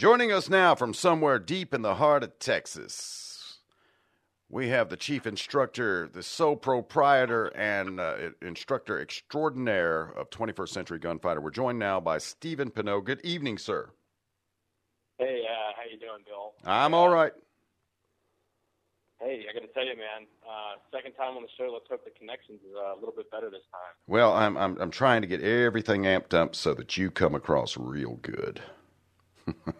Joining us now from somewhere deep in the heart of Texas, we have the chief instructor, the sole proprietor, and instructor extraordinaire of 21st Century Gunfighter. We're joined now by Stephen Pineau. Good evening, sir. Hey, how you doing, Bill? I'm all right. Hey, I got to tell you, man. Second time on the show. Let's hope the connection's a little bit better this time. Well, I'm trying to get everything amped up so that you come across real good.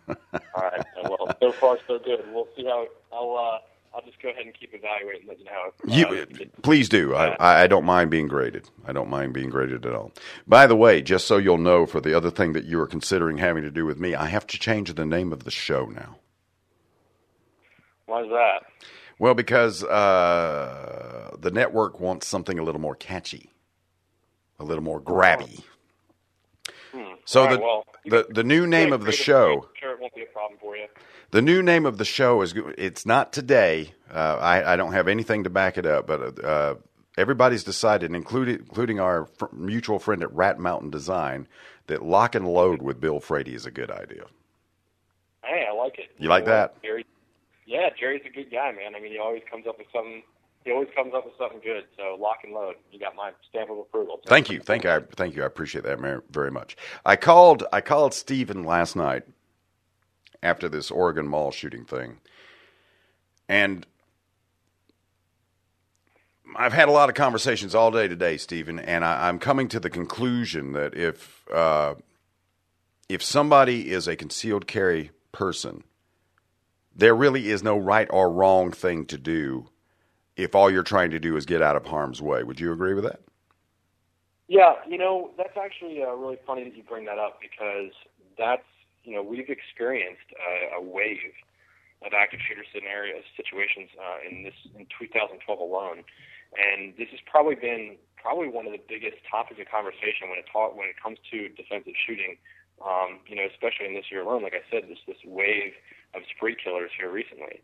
All right. Well, so far so good. We'll see how. I'll just go ahead and keep evaluating and let you know how. Please do. I don't mind being graded. I don't mind being graded at all. By the way, just so you'll know, for the other thing that you are considering having to do with me, I have to change the name of the show now. Why is that? Well, because the network wants something a little more catchy, a little more grabby. So the new name of the show. Sure, it won't be a problem for you. The new name of the show is. It's not today. I don't have anything to back it up, but everybody's decided, including our mutual friend at Rat Mountain Design, that Lock and Load with Bill Frady is a good idea. Hey, I like it. You like that? Jerry's a good guy, man. I mean, he always comes up with something. He always comes up with something good. So Lock and Load, you got my stamp of approval. Thank you. I appreciate that very much. I called Stephen last night after this Oregon Mall shooting thing, and I've had a lot of conversations all day today, Stephen, and I'm coming to the conclusion that if somebody is a concealed carry person, there really is no right or wrong thing to do if all you're trying to do is get out of harm's way. Would you agree with that? Yeah, that's actually really funny that you bring that up, because that's, we've experienced a wave of active shooter situations in 2012 alone, and this has probably been one of the biggest topics of conversation when it comes to defensive shooting. Especially in this year alone, like I said, this wave of spree killers here recently.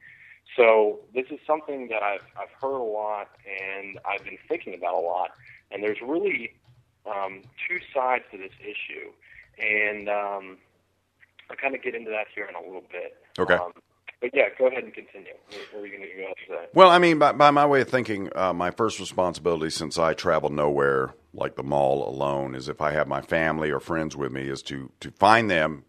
So this is something that I've heard a lot, and I've been thinking about a lot. And there's really two sides to this issue, and I'll kind of get into that here in a little bit. Okay. But yeah, go ahead and continue. What are you going to go say? Well, I mean, by my way of thinking, my first responsibility, since I travel nowhere like the mall alone, is if I have my family or friends with me, is to find them,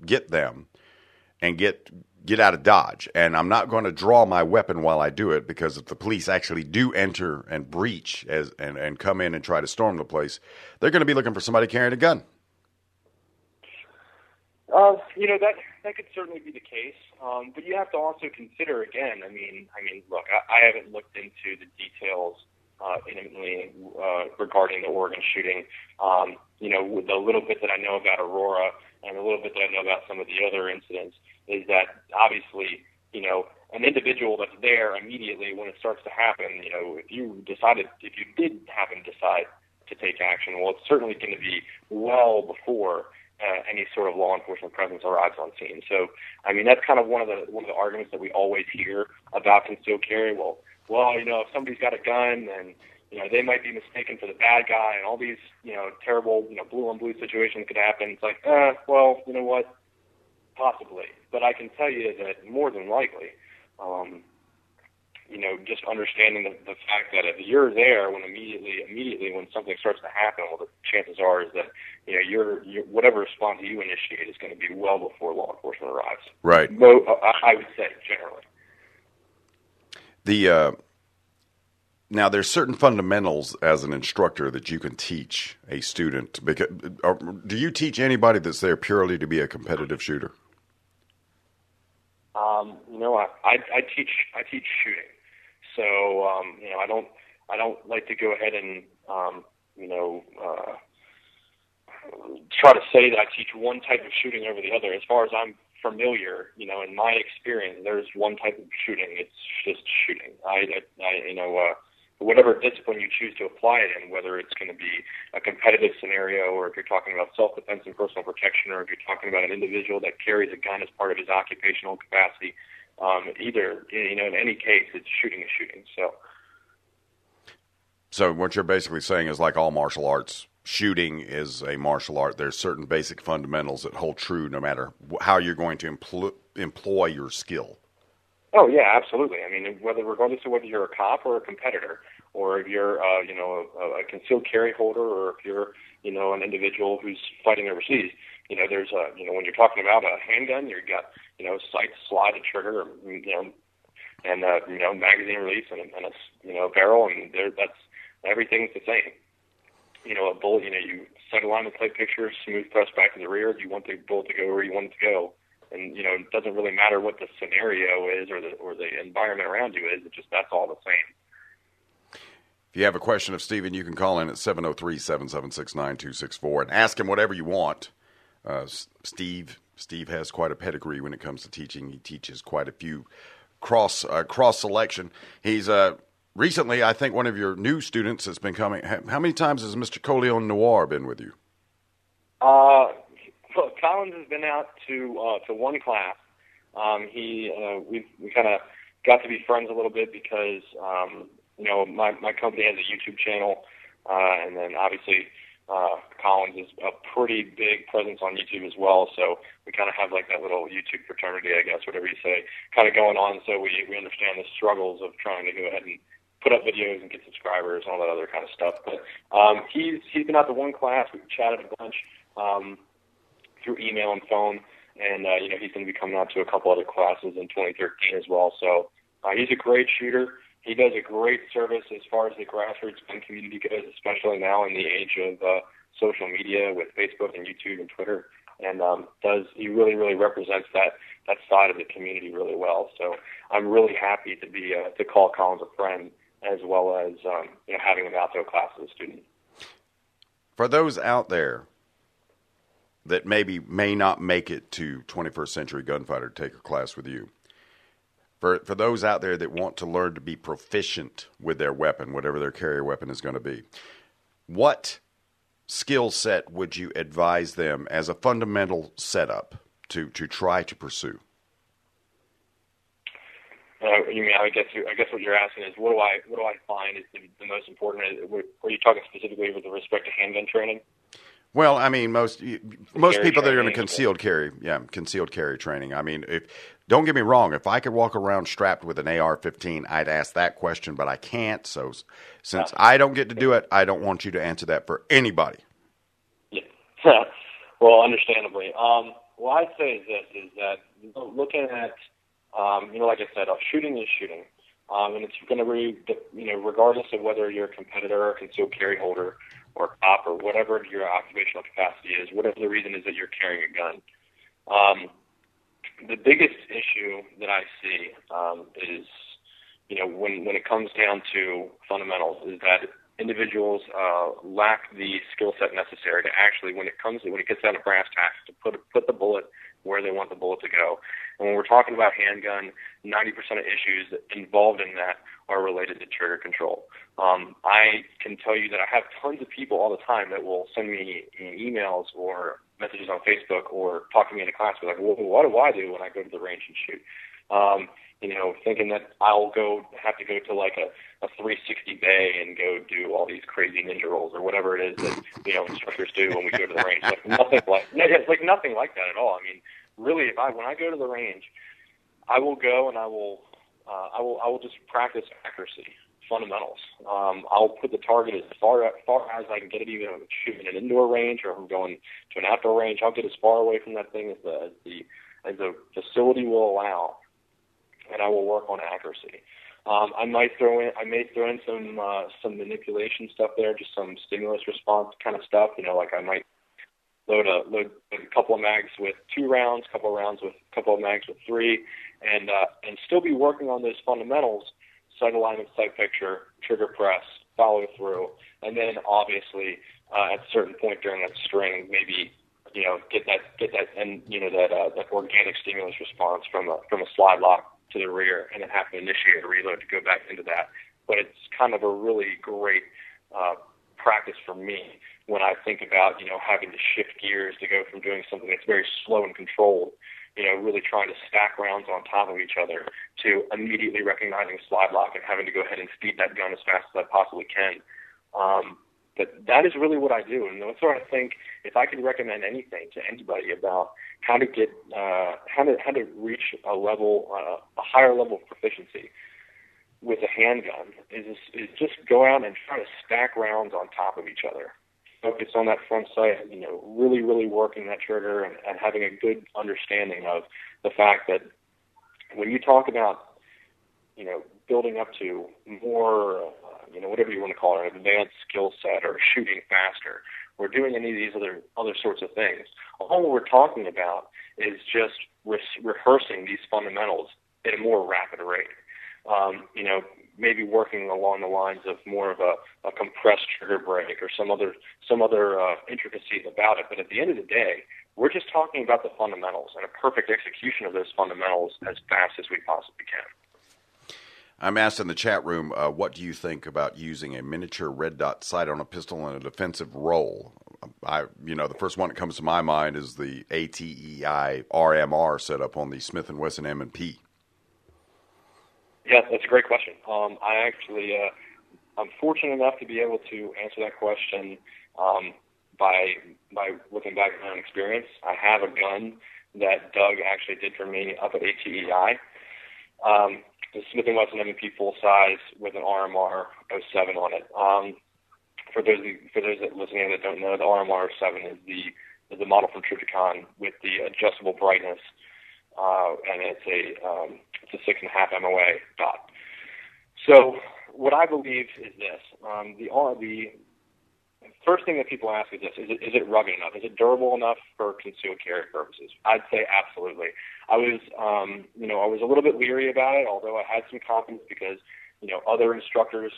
and get out of Dodge. And I'm not going to draw my weapon while I do it, because if the police actually do enter and breach and come in and try to storm the place, they're going to be looking for somebody carrying a gun. That could certainly be the case, but you have to also consider, again, I mean, look, I haven't looked into the details intimately regarding the Oregon shooting. With the little bit that I know about Aurora and a little bit that I know about some of the other incidents, is that obviously, an individual that's there immediately when it starts to happen, if you did happen to decide to take action, well, it's certainly going to be well before any sort of law enforcement presence arrives on scene. So, I mean, that's kind of one of the arguments that we always hear about concealed carry. Well, if somebody's got a gun, then they might be mistaken for the bad guy, and all these terrible blue on blue situations could happen. It's like, well, you know what? Possibly, but I can tell you that more than likely, just understanding the fact that if you're there when immediately when something starts to happen, well, the chances are is that your whatever response you initiate is going to be well before law enforcement arrives. Right. I would say generally. Now, there's certain fundamentals as an instructor that you can teach a student. Because, do you teach anybody that's there purely to be a competitive shooter? I teach shooting. So, I don't like to go ahead and, try to say that I teach one type of shooting over the other. As far as I'm familiar, in my experience, there's one type of shooting. It's just shooting. Whatever discipline you choose to apply it in, whether it's going to be a competitive scenario, or if you're talking about self-defense and personal protection, or if you're talking about an individual that carries a gun as part of his occupational capacity, in any case, it's shooting is shooting. So what you're basically saying is, like all martial arts, shooting is a martial art. There's certain basic fundamentals that hold true no matter how you're going to employ your skill. Oh yeah, absolutely. I mean, regardless of whether you're a cop or a competitor, or if you're a concealed carry holder, or if you're an individual who's fighting overseas, there's when you're talking about a handgun, you've got sight, slide, and trigger, and magazine release and a barrel, and that's everything's the same. A bullet, you set a line of sight picture, smooth thrust back to the rear. You want the bullet to go where you want it to go. And, it doesn't really matter what the scenario is or the environment around you is. It's just that's all the same. If you have a question of Stephen, you can call in at 703-776-9264 and ask him whatever you want. Steve has quite a pedigree when it comes to teaching. He teaches quite a few cross selection. He's recently, I think, one of your new students has been coming. How many times has Mr. Coleon Noir been with you? Well, Collins has been out to one class. We kind of got to be friends a little bit because my company has a YouTube channel, and then obviously Collins is a pretty big presence on YouTube as well. So we kind of have like that little YouTube fraternity, I guess, whatever you say, kind of going on. So we understand the struggles of trying to go ahead and put up videos and get subscribers and all that other kind of stuff. But he's been out to one class. We've chatted a bunch through email and phone, and he's going to be coming out to a couple other classes in 2013 as well. So he's a great shooter. He does a great service as far as the grassroots gun community goes, especially now in the age of social media with Facebook and YouTube and Twitter. And he really, really represents that side of the community really well. So I'm really happy to call Collins a friend, as well as having him out to a class as a student. For those out there that may not make it to 21st Century Gunfighter to take a class with you, for those out there that want to learn to be proficient with their weapon, whatever their carrier weapon is going to be, what skill set would you advise them as a fundamental setup to try to pursue? You mean, I guess what you're asking is what do I find is the most important? Are you talking specifically with respect to handgun training? Well, I mean, most people that are in a concealed carry training. I mean, don't get me wrong, if I could walk around strapped with an AR-15, I'd ask that question, but I can't. So since I don't get to do it, I don't want you to answer that for anybody. Yeah. Well, understandably. What I'd say is that looking at, like I said, shooting is shooting. And it's going to be, regardless of whether you're a competitor or a concealed carry holder or cop or whatever your occupational capacity is, whatever the reason is that you're carrying a gun. The biggest issue that I see is, when it comes down to fundamentals, is that individuals lack the skill set necessary to actually, when it gets down to brass tacks, to put the bullet where they want the bullet to go. And when we're talking about handgun, 90% of issues involved in that are related to trigger control. I can tell you that I have tons of people all the time that will send me emails or messages on Facebook or talk to me in a class, like, well, what do I do when I go to the range and shoot? Thinking that I'll have to go to like a 360 bay and go do all these crazy ninja rolls or whatever it is that instructors do when we go to the range. Nothing like that at all. I mean, really, when I go to the range, I will go and I will just practice accuracy, fundamentals. I'll put the target as far as I can get it, even if I'm shooting an indoor range or if I'm going to an outdoor range. I'll get as far away from that thing as the facility will allow, and I will work on accuracy. I may throw in some manipulation stuff there, just some stimulus response kind of stuff. Like I might load a couple of mags with 2 rounds, a couple of mags with 3, and still be working on those fundamentals: sight alignment, sight picture, trigger press, follow through, and then obviously at a certain point during that string, maybe get that and that organic stimulus response from a slide lock to the rear, and then have to initiate a reload to go back into that. But it's kind of a really great practice for me when I think about having to shift gears to go from doing something that's very slow and controlled, really trying to stack rounds on top of each other, to immediately recognizing slide lock and having to go ahead and speed that gun as fast as I possibly can. But that is really what I do, and that's why I think if I could recommend anything to anybody about how to get how to reach a level, a higher level of proficiency with a handgun, is just go out and try to stack rounds on top of each other. Focus on that front sight, really, really working that trigger and having a good understanding of the fact that when you talk about, building up to more, whatever you want to call it, an advanced skill set or shooting faster or doing any of these other sorts of things, all we're talking about is just rehearsing these fundamentals at a more rapid rate. Maybe working along the lines of more of a compressed trigger break or some other intricacies about it. But at the end of the day, we're just talking about the fundamentals and a perfect execution of those fundamentals as fast as we possibly can. I'm asked in the chat room, what do you think about using a miniature red dot sight on a pistol in a defensive role? The first one that comes to my mind is the ATEI RMR setup on the Smith & Wesson M&P. Yeah, that's a great question. I actually, I'm fortunate enough to be able to answer that question by looking back at my own experience. I have a gun that Doug actually did for me up at ATEI. The Smith & Wesson M&P full size with an RMR 07 on it. For those that listening that don't know, the RMR 07 is the model from Triptychon with the adjustable brightness, and it's a 6.5 MOA dot. So what I believe is this: the first thing that people ask is this: is it rugged enough? Is it durable enough for concealed carry purposes? I'd say absolutely. I was a little bit leery about it, although I had some confidence because other instructors,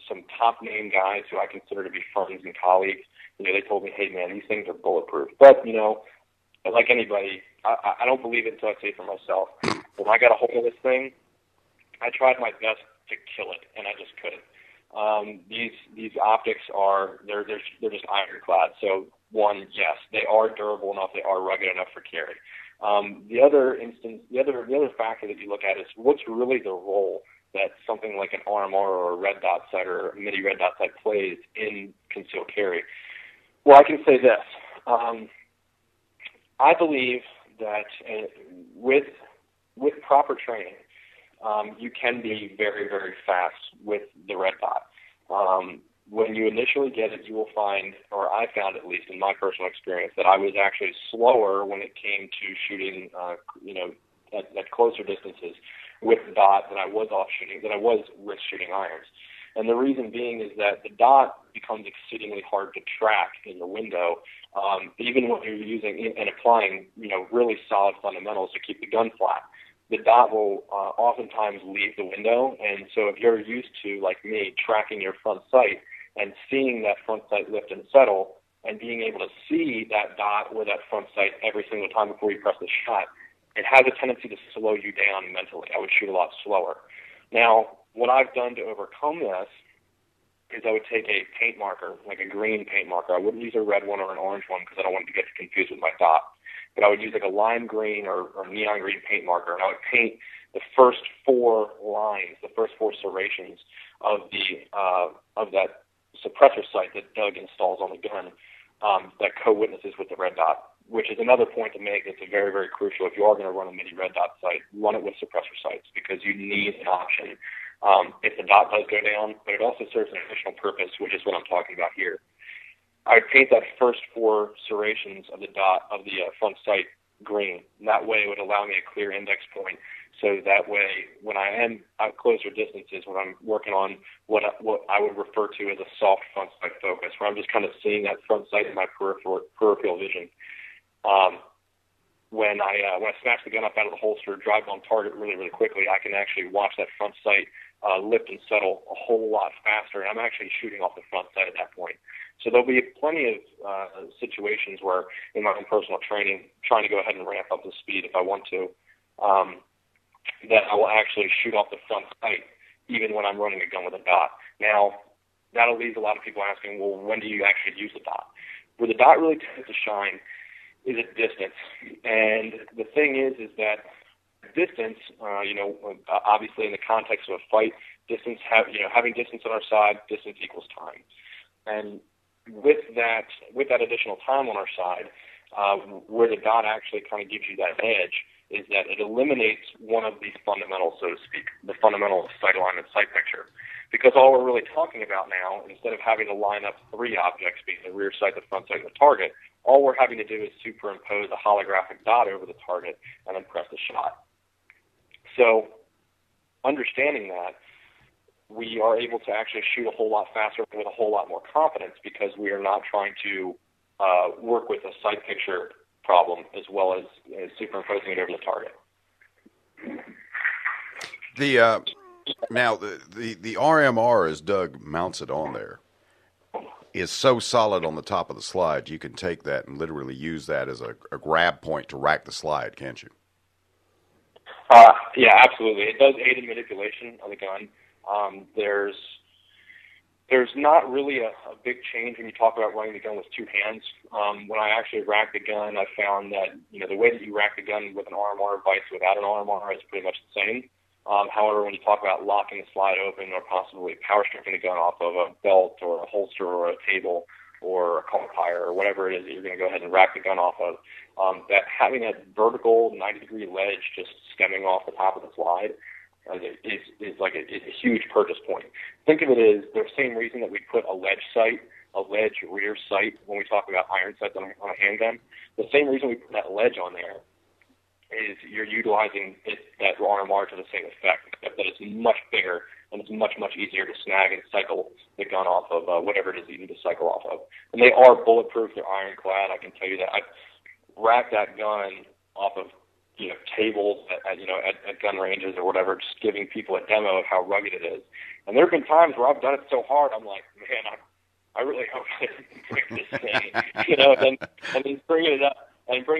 some top name guys who I consider to be friends and colleagues, they told me, hey man, these things are bulletproof. But like anybody, I don't believe it until I see it for myself. When I got a hold of this thing, I tried my best to kill it, and I just couldn't. These optics they're just ironclad. So one, yes, they are durable enough, they are rugged enough for carry. The other factor that you look at is what's really the role that something like an RMR or a red dot sight or a mini red dot sight plays in concealed carry. Well, I can say this. I believe that with proper training, you can be very, very fast with the red dot. When you initially get it, you will find, or I found at least in my personal experience, that I was actually slower when it came to shooting, at closer distances with the dot than I was with shooting irons. And the reason being is that the dot becomes exceedingly hard to track in the window, even when you're using and applying, really solid fundamentals to keep the gun flat. The dot will oftentimes leave the window, and so if you're used to, like me, tracking your front sight and seeing that front sight lift and settle, and being able to see that dot or that front sight every single time before you press the shot, it has a tendency to slow you down mentally. I would shoot a lot slower. Now, what I've done to overcome this is I would take a paint marker, like a green paint marker. I wouldn't use a red one or an orange one because I don't want it to get confused with my dot. But I would use like a lime green or neon green paint marker, and I would paint the first 4 lines, the first 4 serrations of that suppressor sight that Doug installs on the gun that co-witnesses with the red dot, which is another point to make that's very, very crucial. If you are going to run a mini red dot sight, run it with suppressor sights because you need an option if the dot does go down, but it also serves an additional purpose, which is what I'm talking about here. I would paint that first 4 serrations of the dot of the front sight green. And that way it would allow me a clear index point. So that way, when I am at closer distances, when I'm working on what I would refer to as a soft front sight focus, where I'm just kind of seeing that front sight in my peripheral vision. When I snatch the gun up out of the holster, drive on target really, really quickly, I can actually watch that front sight lift and settle a whole lot faster, and I'm actually shooting off the front sight at that point. So there'll be plenty of situations where, in my own personal training, trying to go ahead and ramp up the speed if I want to, that I will actually shoot off the front sight even when I'm running a gun with a dot. Now, that'll leave a lot of people asking, well, when do you actually use the dot? Where the dot really tends to shine is at distance. And the thing is that distance, obviously in the context of a fight, having distance on our side, distance equals time. And with that additional time on our side, where the dot actually kind of gives you that edge is that it eliminates one of these fundamentals, so to speak, the fundamental sight alignment sight picture. Because all we're really talking about now, instead of having to line up three objects, being the rear sight, the front sight, and the target, all we're having to do is superimpose a holographic dot over the target and then press the shot. So understanding that, we are able to actually shoot a whole lot faster with a whole lot more confidence because we are not trying to work with a sight picture problem as well as superimposing it over the target. Now the RMR, as Doug mounts it on there, is so solid on the top of the slide, you can take that and literally use that as a grab point to rack the slide, can't you? Yeah, absolutely. It does aid in manipulation of the gun. There's not really a big change when you talk about running the gun with two hands. When I actually rack the gun, I found that the way that you rack the gun with an RMR vice without an RMR is pretty much the same. However, when you talk about locking the slide open or possibly power stripping the gun off of a belt or a holster or a table or a collar tire or whatever it is that you're going to go ahead and rack the gun off of, that having that vertical 90-degree ledge just stemming off the top of the slide is like a huge purchase point. Think of it as the same reason that we put a ledge rear sight when we talk about iron sights on a handgun. The same reason we put that ledge on there is you're utilizing that RMR to the same effect, except that it's much bigger and it's much, much easier to snag and cycle the gun off of whatever it is you need to cycle off of. And they are bulletproof. They're ironclad. I can tell you that. I've racked that gun off of tables at gun ranges or whatever, just giving people a demo of how rugged it is. And there have been times where I've done it so hard, I'm like, man, I really hope I didn't break this thing, and then bring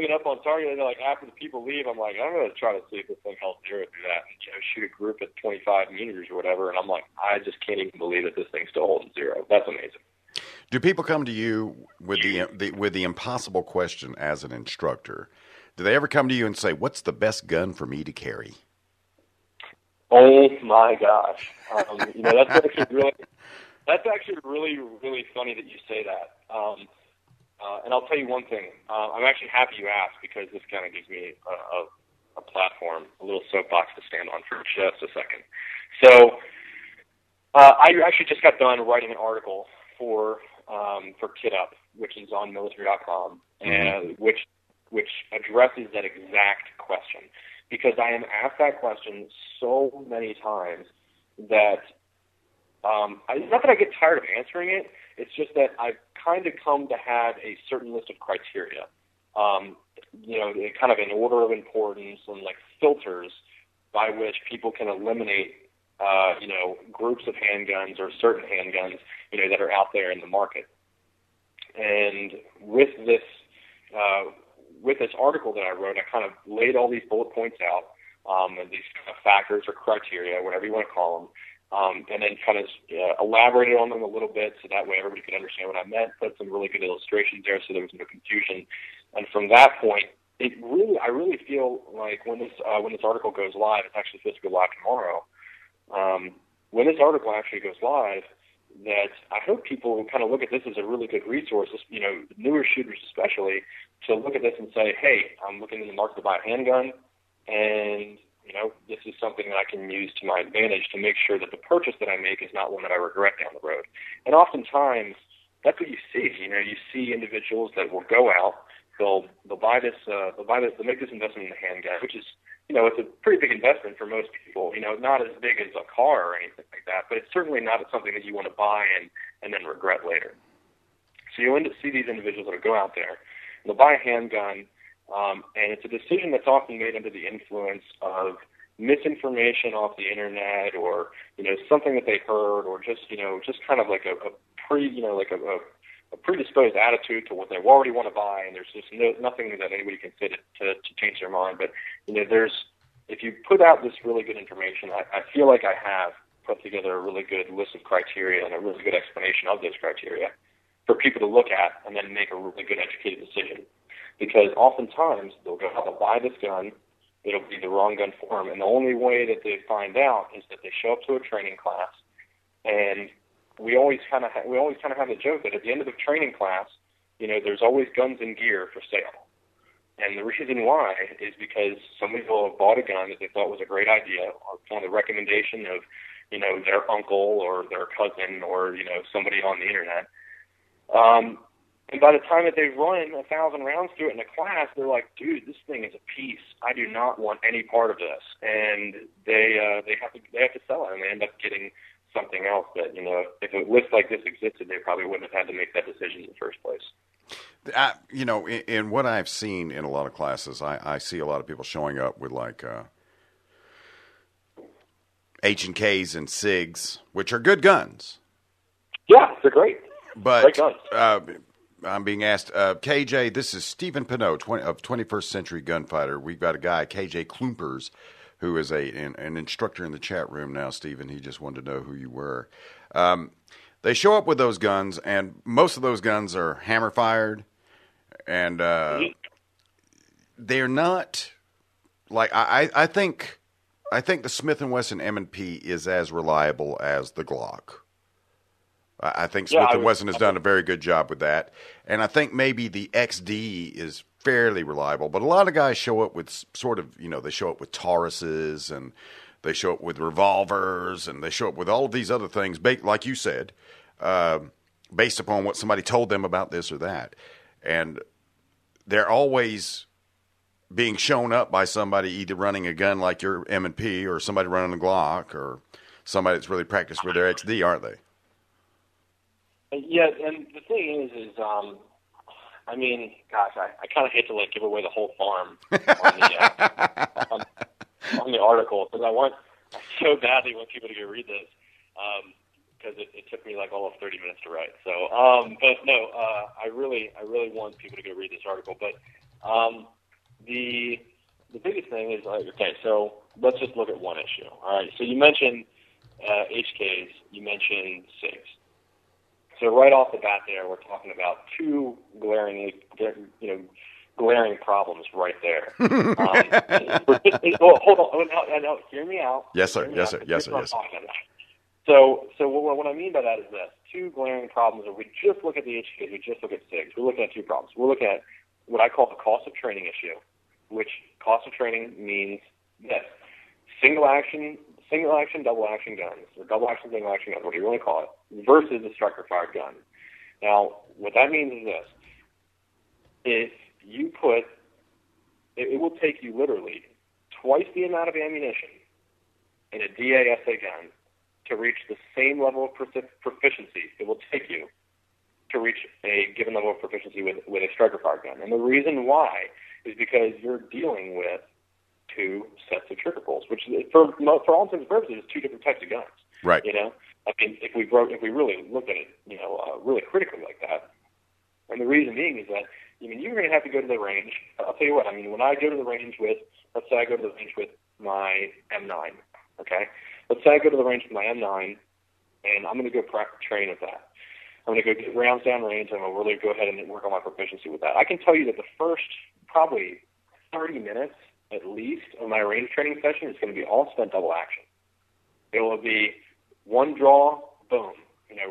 it up on target. And like after the people leave, I'm like, I'm going to try to see if this thing held zero through that, and shoot a group at 25 meters or whatever. And I'm like, I just can't even believe that this thing's still holding zero. That's amazing. Do people come to you with the impossible question as an instructor? Do they ever come to you and say, "What's the best gun for me to carry?" Oh my gosh, that's actually really funny that you say that. And I'll tell you one thing. I'm actually happy you asked because this kind of gives me a platform, a little soapbox to stand on for just a second. So I actually just got done writing an article for Kit Up, which is on military.com, and which addresses that exact question, because I am asked that question so many times that not that I get tired of answering it. It's just that I've kind of come to have a certain list of criteria, kind of in order of importance and like filters by which people can eliminate, groups of handguns or certain handguns, that are out there in the market. And with this article that I wrote, I kind of laid all these bullet points out, and these kind of factors or criteria, whatever you want to call them, and then kind of elaborated on them a little bit so that way everybody could understand what I meant, put some really good illustrations there so there was no confusion. And from that point, I really feel like when this article goes live, it's actually supposed to go live tomorrow. When this article actually goes live, that I hope people will kind of look at this as a really good resource, newer shooters especially, to look at this and say, hey, I'm looking in the market to buy a handgun, and this is something that I can use to my advantage to make sure that the purchase that I make is not one that I regret down the road. And oftentimes, that's what you see. You see individuals that will go out, they'll make this investment in the handgun, which is, it's a pretty big investment for most people. Not as big as a car or anything like that, but it's certainly not something that you want to buy and then regret later. So you'll see these individuals that will go out there, and they'll buy a handgun, and it's a decision that's often made under the influence of misinformation off the internet, or something that they heard, or just kind of like a predisposed attitude to what they already want to buy, and there's just nothing that anybody can say to change their mind. But if you put out this really good information, I feel like I have put together a really good list of criteria and a really good explanation of those criteria for people to look at and then make a really good educated decision. Because oftentimes they'll go out and buy this gun, it'll be the wrong gun for them, and the only way that they find out is that they show up to a training class, and we always kind of have the joke that at the end of the training class, there's always guns and gear for sale. And the reason why is because somebody will have bought a gun that they thought was a great idea, or on the recommendation of, their uncle or their cousin or, somebody on the internet. And by the time that they've run 1,000 rounds through it in a class, they're like, dude, this thing is a piece. I do not want any part of this. And they have to sell it, and they end up getting something else that, if a list like this existed, they probably wouldn't have had to make that decision in the first place. In what I've seen in a lot of classes, I see a lot of people showing up with like H&Ks and SIGs, which are good guns. Yeah, they're great. But great guns. I'm being asked, KJ, this is Stephen Pineau of 21st Century Gunfighter. We've got a guy, KJ Klumpers, who is an instructor in the chat room now, Stephen. He just wanted to know who you were. They show up with those guns, and most of those guns are hammer-fired, and they're not like I think the Smith & Wesson M&P is as reliable as the Glock. I think Smith & Wesson has done a very good job with that, and I think maybe the XD is fairly reliable. But a lot of guys show up with sort of, they show up with Tauruses, and they show up with revolvers, and they show up with all of these other things, like you said, based upon what somebody told them about this or that. And they're always being shown up by somebody either running a gun like your M&P or somebody running a Glock or somebody that's really practiced with their XD, aren't they? Yeah, and the thing is I mean, gosh, I kind of hate to give away the whole farm on the article, because I so badly want people to go read this, because it took me all of 30 minutes to write. So, but no, I really want people to go read this article. But the biggest thing is okay. So let's just look at one issue. All right. So you mentioned HKs, you mentioned SIGs. So right off the bat there, we're talking about two glaring problems right there. Hold on. No, hear me out. Yes, sir. Yes, sir. So what I mean by that is this. Two glaring problems. If we just look at the HKs, we just look at SIGs, we're looking at two problems. We're looking at what I call the cost of training issue, which cost of training means that single action, double action guns, or double action, single action guns, whatever you want to call it, versus a striker fired gun. Now, what that means is this. If you it will take you literally twice the amount of ammunition in a DASA gun to reach the same level of proficiency it will take you to reach a given level of proficiency with a striker fired gun. And the reason why is because you're dealing with two sets of trigger pulls, which for all intents and purposes is two different types of guns. Right. I mean, if we really look at it, really critically like that, and the reason being is that you're going to have to go to the range. I'll tell you what. When I go to the range with, let's say I go to the range with my M9. Okay. Let's say I go to the range with my M9, and I'm going to go train with that. I'm going to go get rounds down range, and I'm going to really go ahead and work on my proficiency with that. I can tell you that the first probably 30 minutes at least of my range training session is going to be all spent double action. It will be one draw, boom,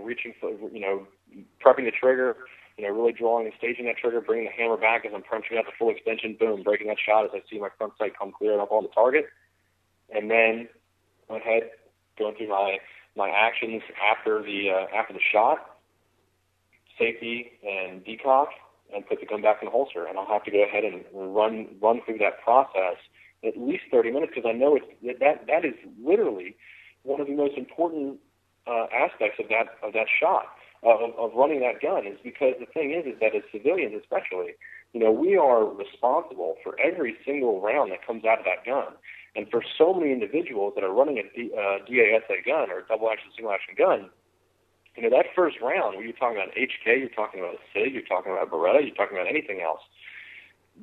reaching for, prepping the trigger, really drawing and staging that trigger, bringing the hammer back as I'm punching out the full extension, boom, breaking that shot as I see my front sight come clear up on the target, and then go ahead, going through my actions after the shot, safety and decock, and put the gun back in the holster. And I'll have to go ahead and run through that process at least 30 minutes, because I know that is literally one of the most important aspects of that shot, of running that gun, is because the thing is that as civilians especially, we are responsible for every single round that comes out of that gun. And for so many individuals that are running a DASA gun or a double action, single action gun, that first round, when you're talking about HK, you're talking about a SIG, you're talking about Beretta, you're talking about anything else,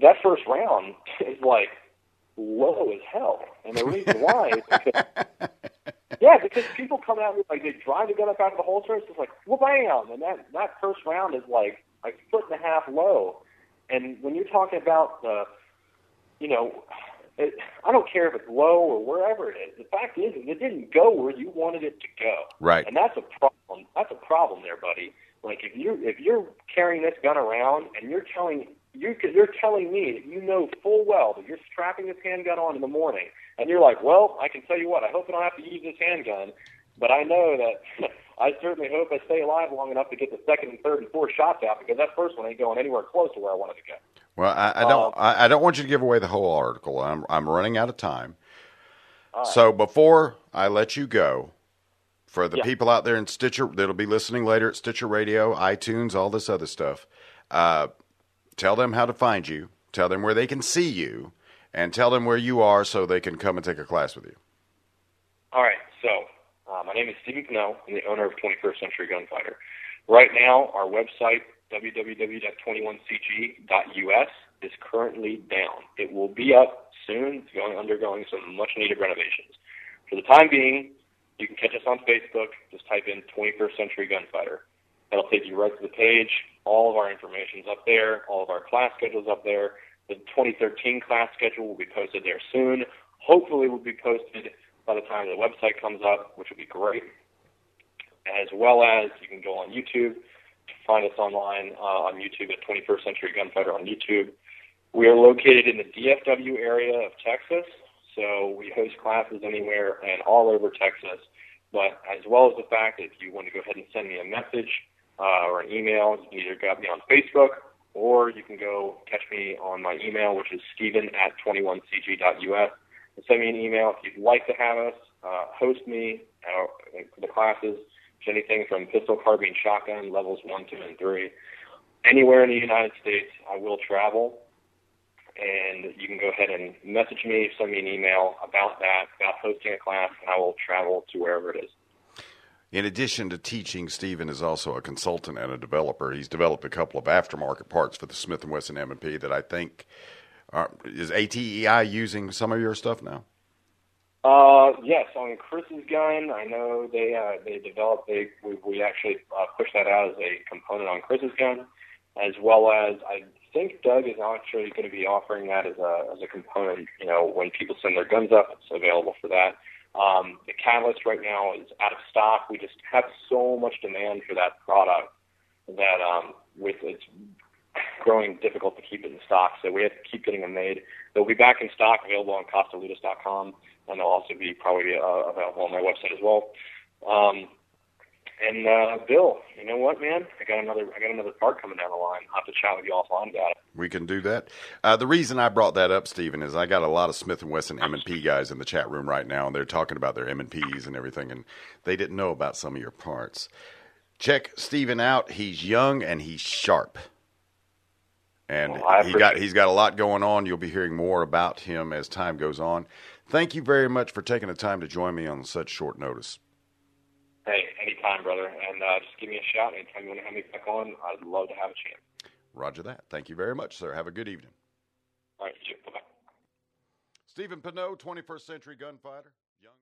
that first round is low as hell. And the reason why is because people come out and they drive the gun up out of the holster, it's just wha-bam! And that first round is a foot and a half low. And when you're talking about I don't care if it's low or wherever it is. The fact is, it didn't go where you wanted it to go. Right. And that's a problem that's a problem there, buddy. Like if you're carrying this gun around and you're telling me that you know full well that you're strapping this handgun on in the morning, and you're like, well, I can tell you what, I hope I don't have to use this handgun, but I know that I certainly hope I stay alive long enough to get the second and third and fourth shots out, because that first one ain't going anywhere close to where I wanted to go. Well, I don't want you to give away the whole article. I'm running out of time. Right. So before I let you go, for the people out there in Stitcher that'll be listening later at Stitcher Radio, iTunes, all this other stuff, tell them how to find you, tell them where they can see you, and tell them where you are so they can come and take a class with you. All right, so my name is Stephen Pineau. I'm the owner of 21st Century Gunfighter. Right now, our website, www.21cg.us, is currently down. It will be up soon. It's undergoing some much-needed renovations. For the time being, you can catch us on Facebook. Just type in 21st Century Gunfighter. That'll take you right to the page. All of our information's up there. All of our class schedule's up there. The 2013 class schedule will be posted there soon. Hopefully will be posted by the time the website comes up, which will be great. As well as you can go on YouTube to find us online on YouTube at 21st Century Gunfighter on YouTube. We are located in the DFW area of Texas, so we host classes anywhere and all over Texas. But as well as the fact that if you want to go ahead and send me a message or an email, you can either get me on Facebook, or you can go catch me on my email, which is steven@21cg.us. And send me an email if you'd like to have us host me for the classes. It's anything from pistol, carbine, shotgun, levels 1, 2, and 3. Anywhere in the United States, I will travel. And you can go ahead and message me, send me an email about that, about hosting a class, and I will travel to wherever it is. In addition to teaching, Stephen is also a consultant and a developer. He's developed a couple of aftermarket parts for the Smith & Wesson M&P that I think is ATEI using some of your stuff now? Yes, on Chris's gun, I know they developed. We actually pushed that out as a component on Chris's gun, as well as I think Doug is actually going to be offering that as a component. You know, when people send their guns up, it's available for that. The catalyst right now is out of stock. We just have so much demand for that product that with it's growing difficult to keep it in stock. So we have to keep getting them made. They'll be back in stock, available on CostaLudas.com, and they'll also be probably available on my website as well. And Bill, you know what, man? I got another part coming down the line. I'll have to chat with you offline about it. We can do that. The reason I brought that up, Stephen, is I got a lot of Smith & Wesson M&P guys in the chat room right now, and they're talking about their M&Ps and everything, and they didn't know about some of your parts. Check Stephen out. He's young and he's sharp. And he's got a lot going on. You'll be hearing more about him as time goes on. Thank you very much for taking the time to join me on such short notice. Hey, anytime, brother. And just give me a shout anytime you want to have me back on. I'd love to have a chance. Roger that. Thank you very much, sir. Have a good evening. All right, you too. Bye-bye. Stephen Pineau, 21st Century Gunfighter. Young.